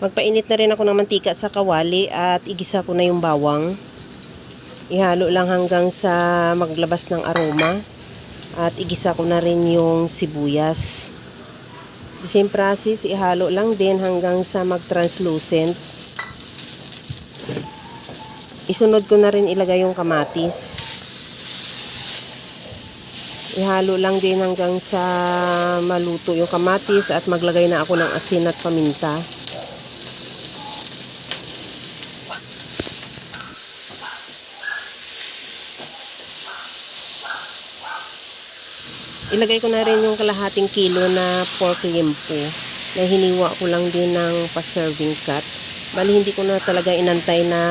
Magpainit na rin ako ng mantika sa kawali at igisa ko na yung bawang. Ihalo lang hanggang sa maglabas ng aroma. At igisa ko na rin yung sibuyas. The same process, ihalo lang din hanggang sa mag-translucent. Isunod ko na rin ilagay yung kamatis. Ihalo lang din hanggang sa maluto yung kamatis at maglagay na ako ng asin at paminta. Ilagay ko na rin yung kalahating kilo na pork limpo na hiniwa ko lang din ng pa-serving cut. Bali hindi ko na talaga inantay na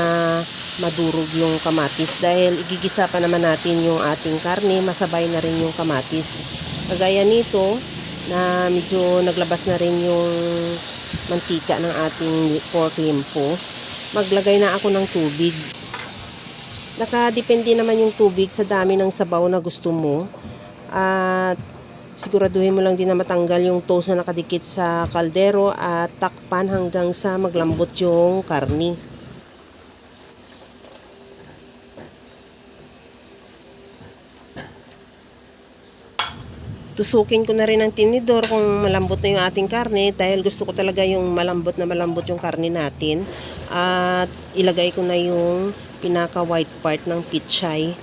madurog yung kamatis dahil igigisa pa naman natin yung ating karne, masabay na rin yung kamatis. Kagaya nito na medyo naglabas na rin yung mantika ng ating pork limpo, maglagay na ako ng tubig. Nakadepende naman yung tubig sa dami ng sabaw na gusto mo. At siguraduhin mo lang din na matanggal yung toast na nakadikit sa kaldero at takpan hanggang sa maglambot yung karne. Tusukin ko na rin ang tinidor kung malambot na yung ating karne dahil gusto ko talaga yung malambot yung karne natin. At ilagay ko na yung pinaka white part ng pichay.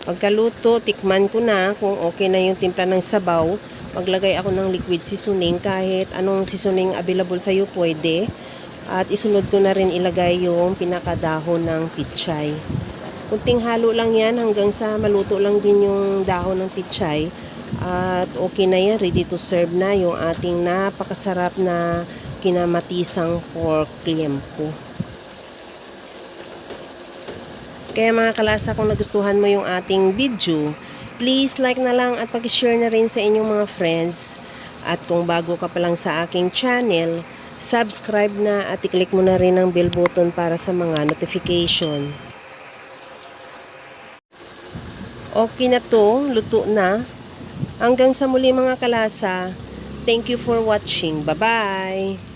Pagkaluto, tikman ko na kung okay na yung timpla ng sabaw. Maglagay ako ng liquid seasoning, kahit anong seasoning available sa iyo pwede. At isunod ko na rin ilagay yung pinakadahon ng pichay. Kunting halo lang yan hanggang sa maluto lang din yung dahon ng pichay. At okay na yan, ready to serve na yung ating napakasarap na kinamatisang pork limpo. Kaya mga kalasa, kung nagustuhan mo yung ating video, please like na lang at pag-share na rin sa inyong mga friends. At kung bago ka pa lang sa aking channel, subscribe na at i-click mo na rin ang bell button para sa mga notification. Okay na to, luto na. Hanggang sa muli mga kalasa, thank you for watching. Bye-bye!